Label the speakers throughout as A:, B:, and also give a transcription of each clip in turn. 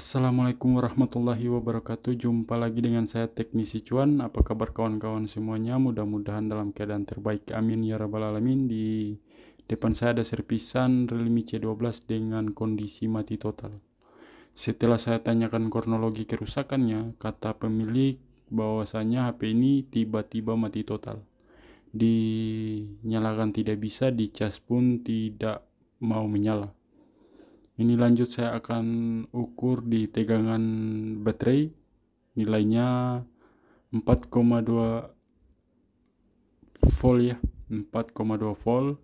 A: Assalamualaikum warahmatullahi wabarakatuh. Jumpa lagi dengan saya Teknisi Cuan. Apa kabar kawan-kawan semuanya? Mudah-mudahan dalam keadaan terbaik. Amin ya rabbal alamin. Di depan saya ada servisan Realme C12 dengan kondisi mati total. Setelah saya tanyakan kronologi kerusakannya, kata pemilik bahwasanya HP ini tiba-tiba mati total. Dinyalakan tidak bisa, dicas pun tidak mau menyala. Ini lanjut saya akan ukur di tegangan baterai, nilainya 4,2 volt ya, 4,2 volt.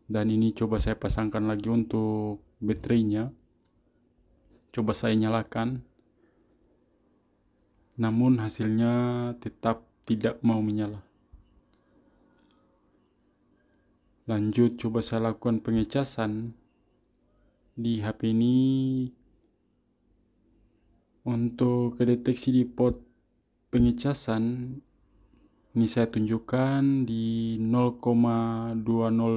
A: Dan ini coba saya pasangkan lagi untuk baterainya. Coba saya nyalakan, namun hasilnya tetap tidak mau menyala. Lanjut coba saya lakukan pengecasan di HP ini. Untuk kedeteksi di port pengecasan ini saya tunjukkan di 0,20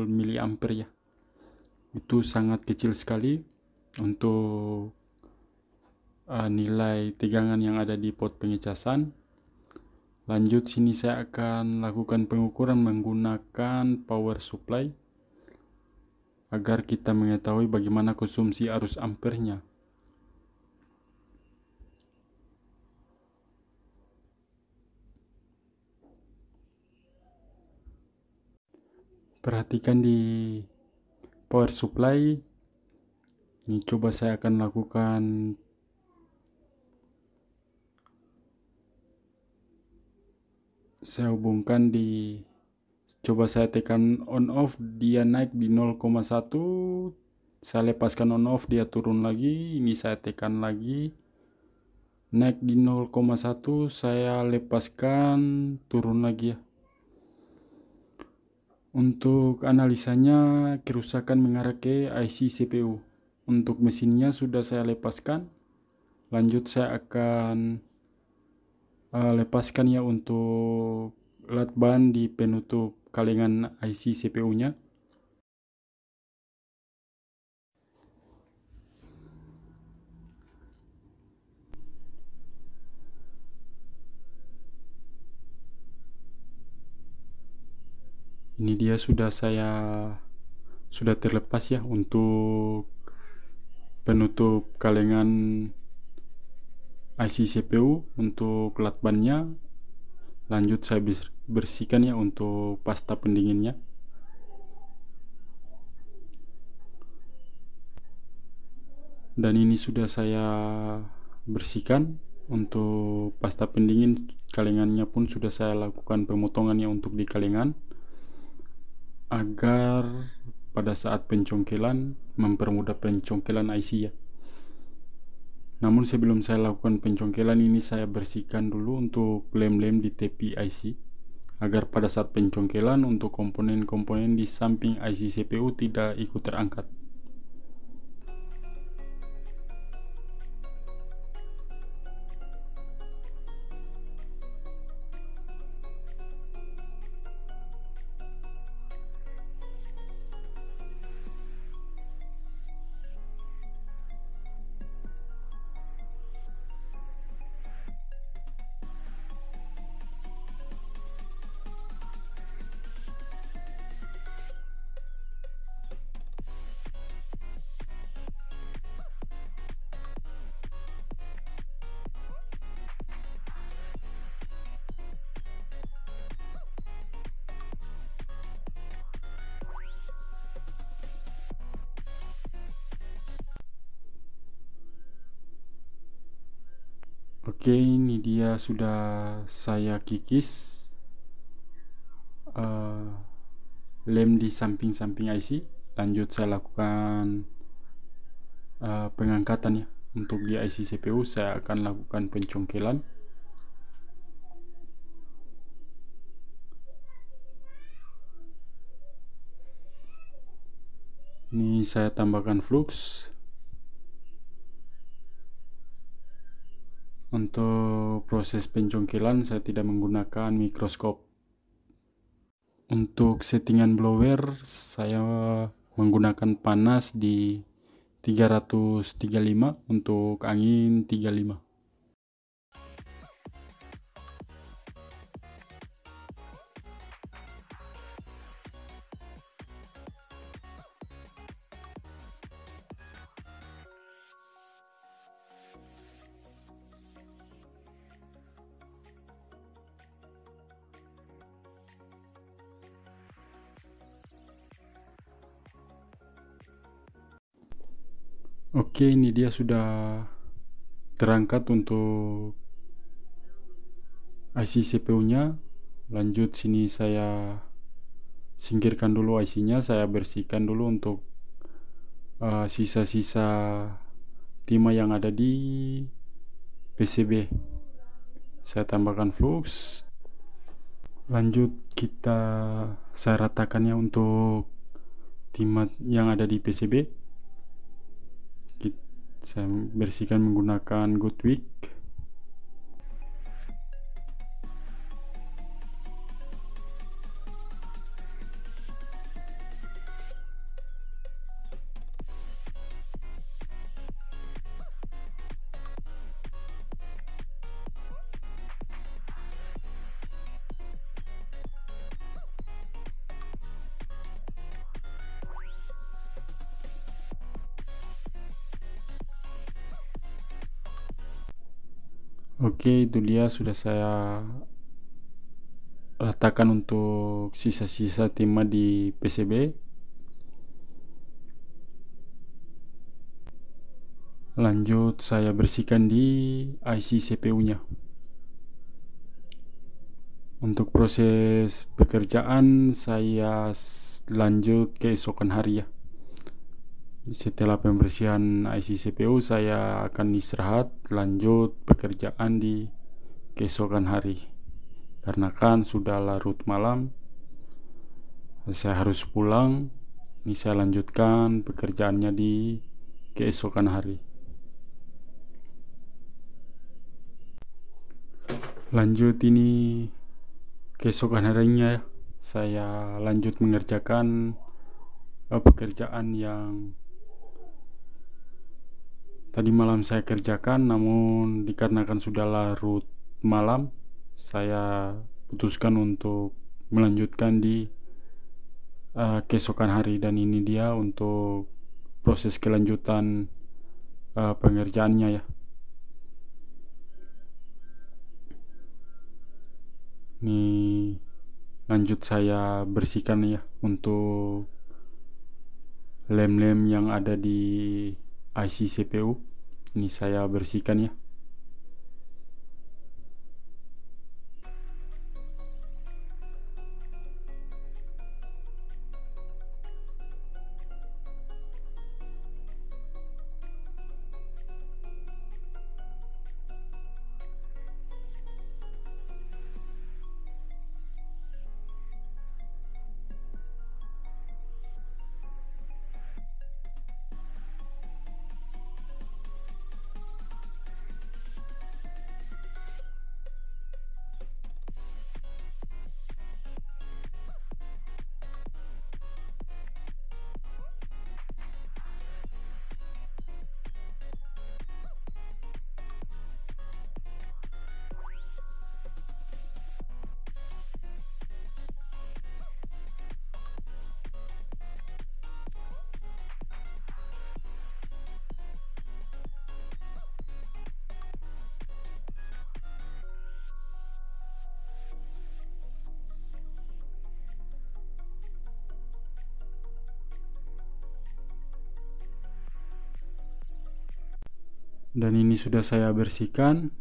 A: mA ya. Itu sangat kecil sekali untuk nilai tegangan yang ada di port pengecasan. Lanjut sini saya akan lakukan pengukuran menggunakan power supply agar kita mengetahui bagaimana konsumsi arus ampernya. Perhatikan di power supply. Ini coba saya akan lakukan saya hubungkan coba saya tekan on off, dia naik di 0,1, saya lepaskan on off, dia turun lagi. Ini saya tekan lagi, naik di 0,1, saya lepaskan, turun lagi ya. Untuk analisanya, kerusakan mengarah ke IC CPU. Untuk mesinnya sudah saya lepaskan. Lanjut saya akan lepaskan ya untuk lakban di penutup kalengan IC CPU-nya. Ini dia sudah terlepas ya untuk penutup kalengan IC CPU untuk lakbannya. Lanjut saya bersihkan ya untuk pasta pendinginnya. Dan ini sudah saya bersihkan untuk pasta pendingin. Kalengannya pun sudah saya lakukan pemotongannya untuk di kalengan agar pada saat pencongkelan mempermudah pencongkelan IC ya. Namun sebelum saya lakukan pencongkelan ini, saya bersihkan dulu untuk lem-lem di tepi IC agar pada saat pencongkelan untuk komponen-komponen di samping IC CPU tidak ikut terangkat. Oke, ini dia sudah saya kikis lem di samping-samping IC. Lanjut saya lakukan pengangkatan ya. Untuk di IC CPU saya akan lakukan pencongkelan. Ini saya tambahkan flux. Untuk proses pencongkelan saya tidak menggunakan mikroskop. Untuk settingan blower saya menggunakan panas di 335 untuk angin 35. Oke, ini dia sudah terangkat untuk IC CPU-nya. Lanjut, sini saya singkirkan dulu IC-nya, saya bersihkan dulu untuk sisa-sisa timah yang ada di PCB. Saya tambahkan flux. Lanjut, saya ratakannya untuk timah yang ada di PCB. Saya bersihkan menggunakan Goodwick. Oke, itu dia sudah saya ratakan untuk sisa-sisa timah di PCB. Lanjut, saya bersihkan di IC CPU-nya. Untuk proses pekerjaan saya lanjut keesokan hari ya. Setelah pembersihan IC CPU, saya akan istirahat, lanjut pekerjaan di keesokan hari. Karena kan sudah larut malam, saya harus pulang. Ini saya lanjutkan pekerjaannya di keesokan hari. Lanjut, ini keesokan harinya ya. Saya lanjut mengerjakan pekerjaan yang tadi malam saya kerjakan, namun dikarenakan sudah larut malam, saya putuskan untuk melanjutkan di keesokan hari. Dan ini dia untuk proses kelanjutan pengerjaannya ya. Ini lanjut saya bersihkan ya untuk lem-lem yang ada di IC CPU. Ini saya bersihkan ya. Dan ini sudah saya bersihkan.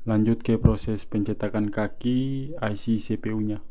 A: Lanjut ke proses pencetakan kaki IC CPU-nya.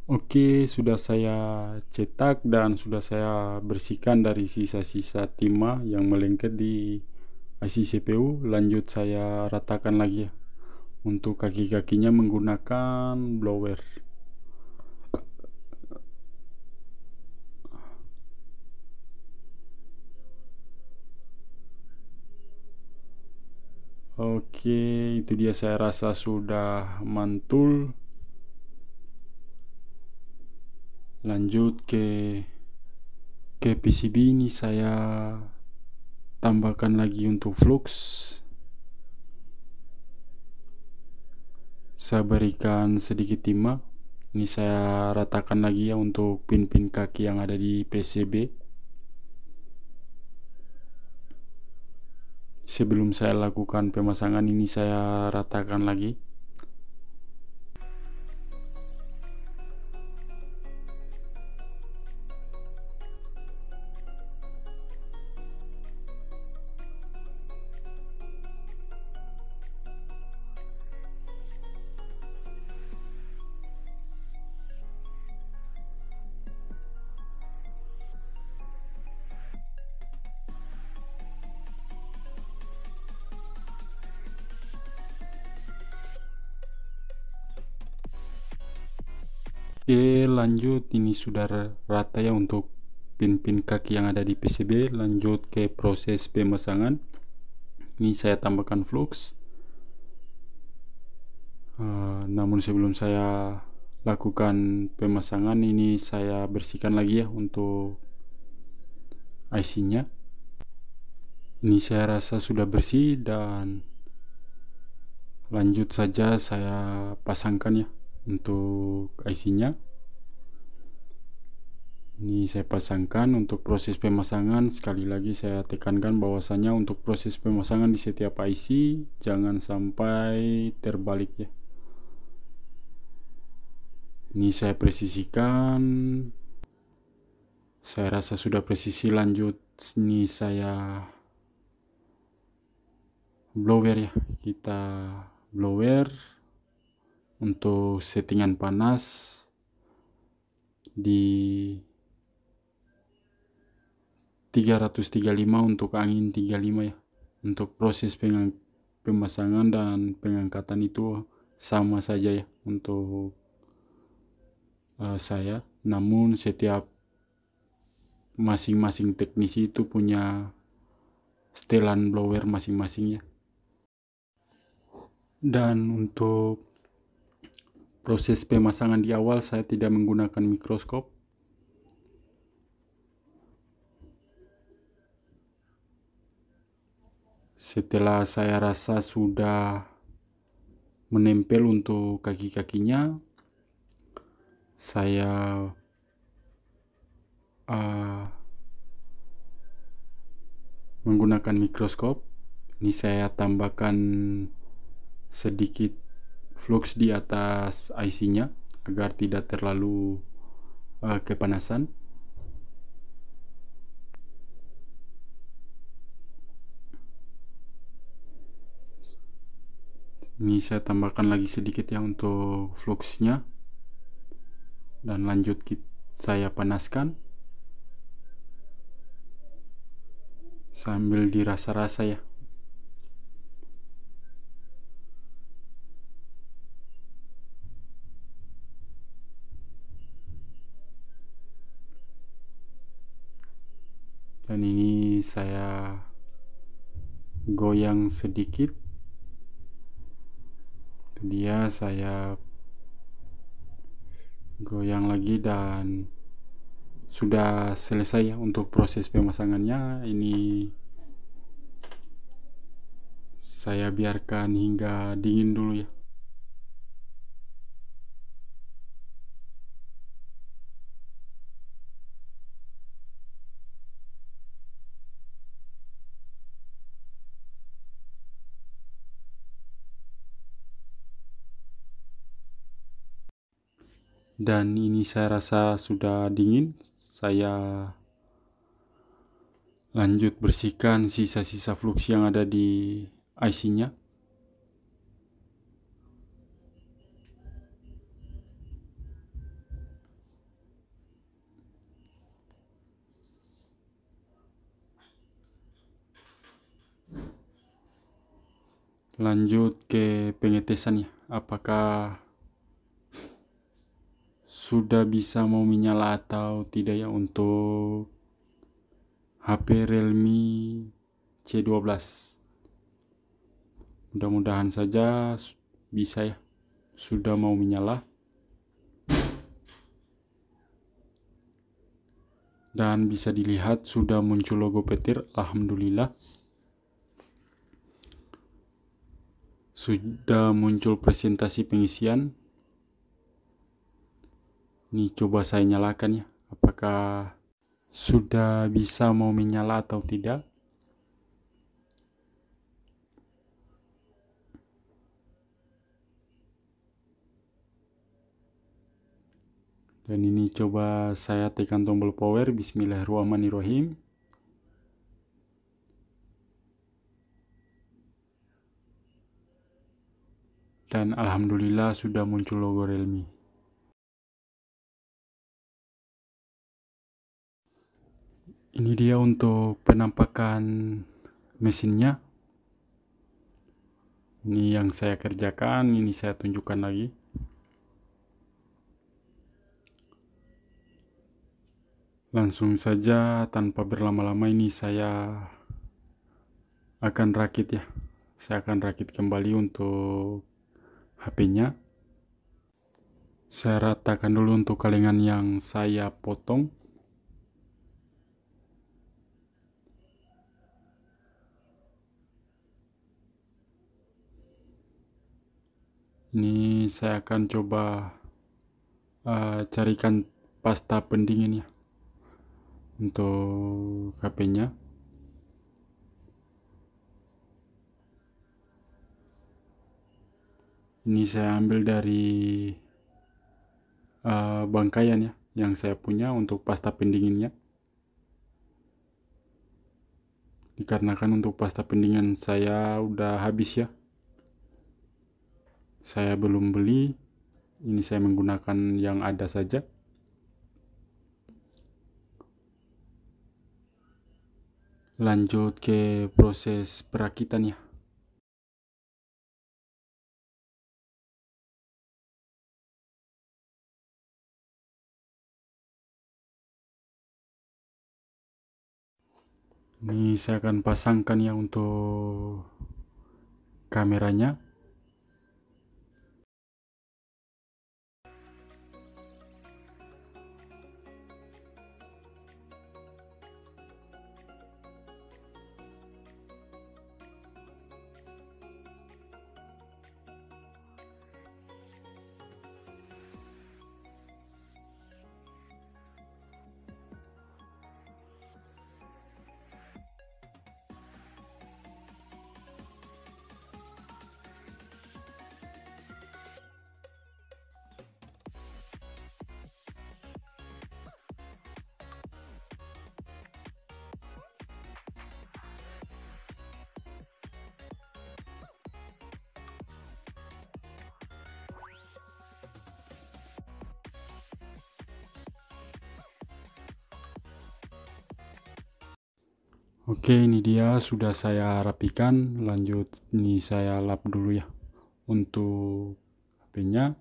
A: Oke, sudah saya cetak dan sudah saya bersihkan dari sisa-sisa timah yang melengket di IC CPU. Lanjut saya ratakan lagi ya untuk kaki-kakinya menggunakan blower. Oke, itu dia, saya rasa sudah mantul. Lanjut ke PCB ini saya tambahkan lagi untuk flux. Saya berikan sedikit timah. Ini saya ratakan lagi ya untuk pin-pin kaki yang ada di PCB. Sebelum saya lakukan pemasangan ini saya ratakan lagi. Oke, lanjut, ini sudah rata ya untuk pin-pin kaki yang ada di PCB. Lanjut ke proses pemasangan. Ini saya tambahkan flux. Namun sebelum saya lakukan pemasangan ini saya bersihkan lagi ya untuk IC-nya. Ini saya rasa sudah bersih dan lanjut saja saya pasangkan ya untuk IC-nya. Ini saya pasangkan. Untuk proses pemasangan, sekali lagi saya tekankan bahwasanya untuk proses pemasangan di setiap IC jangan sampai terbalik ya. Ini saya presisikan. Saya rasa sudah presisi. Lanjut, ini saya blower ya. Kita blower untuk settingan panas di 335 untuk angin 35 ya. Untuk proses pemasangan dan pengangkatan itu sama saja ya untuk saya. Namun setiap masing-masing teknisi itu punya setelan blower masing-masing ya. Dan untuk proses pemasangan di awal saya tidak menggunakan mikroskop. Setelah saya rasa sudah menempel untuk kaki-kakinya, saya menggunakan mikroskop. Ini saya tambahkan sedikit flux di atas IC-nya agar tidak terlalu kepanasan. Ini saya tambahkan lagi sedikit ya untuk fluxnya, dan lanjut saya panaskan sambil dirasa-rasa ya. Dan ini saya goyang sedikit. Dia saya goyang lagi dan sudah selesai ya untuk proses pemasangannya. Ini saya biarkan hingga dingin dulu ya. Dan ini saya rasa sudah dingin. Saya lanjut bersihkan sisa-sisa flux yang ada di IC-nya. Lanjut ke pengetesan ya, apakah sudah bisa mau menyala atau tidak ya untuk HP Realme C12. Mudah-mudahan saja bisa ya, sudah mau menyala. Dan bisa dilihat sudah muncul logo petir, alhamdulillah. Sudah muncul presentasi pengisian. Ini coba saya nyalakan ya, apakah sudah bisa mau menyala atau tidak. Dan ini coba saya tekan tombol power, bismillahirrahmanirrahim. Dan alhamdulillah sudah muncul logo Realme. Ini dia untuk penampakan mesinnya. Ini yang saya kerjakan, ini saya tunjukkan lagi. Langsung saja tanpa berlama-lama ini saya akan rakit ya. Saya akan rakit kembali untuk HP-nya. Saya ratakan dulu untuk kalengan yang saya potong. Ini saya akan coba carikan pasta pendingin ya untuk HP-nya. Ini saya ambil dari bangkaian ya yang saya punya untuk pasta pendinginnya. Dikarenakan untuk pasta pendingin saya udah habis ya, saya belum beli. Ini saya menggunakan yang ada saja. Lanjut ke proses perakitan ya. Ini saya akan pasangkan ya untuk kameranya. Oke, ini dia sudah saya rapikan. Lanjut, ini saya lap dulu ya untuk HP-nya.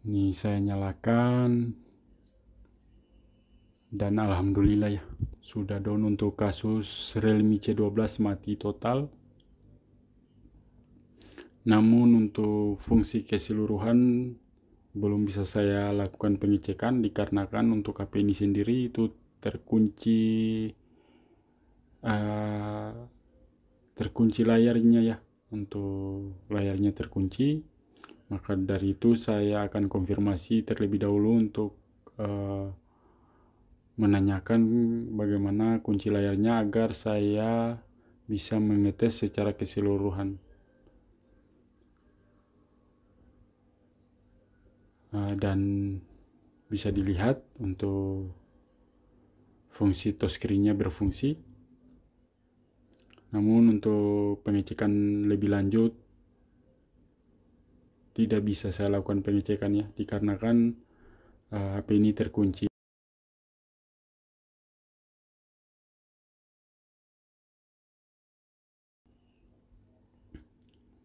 A: Ini saya nyalakan. Dan alhamdulillah ya, sudah down untuk kasus Realme C12 mati total. Namun untuk fungsi keseluruhan belum bisa saya lakukan pengecekan dikarenakan untuk HP ini sendiri itu terkunci layarnya ya, untuk layarnya terkunci. Maka dari itu saya akan konfirmasi terlebih dahulu untuk menanyakan bagaimana kunci layarnya agar saya bisa mengetes secara keseluruhan. Dan bisa dilihat untuk fungsi touchscreen-nya berfungsi. Namun untuk pengecekan lebih lanjut tidak bisa saya lakukan pengecekannya dikarenakan HP ini terkunci.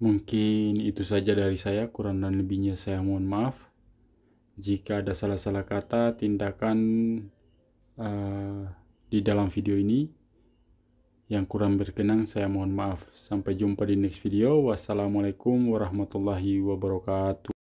A: Mungkin itu saja dari saya, kurang dan lebihnya saya mohon maaf. Jika ada salah-salah kata, tindakan di dalam video ini yang kurang berkenan, saya mohon maaf. Sampai jumpa di next video. Wassalamualaikum warahmatullahi wabarakatuh.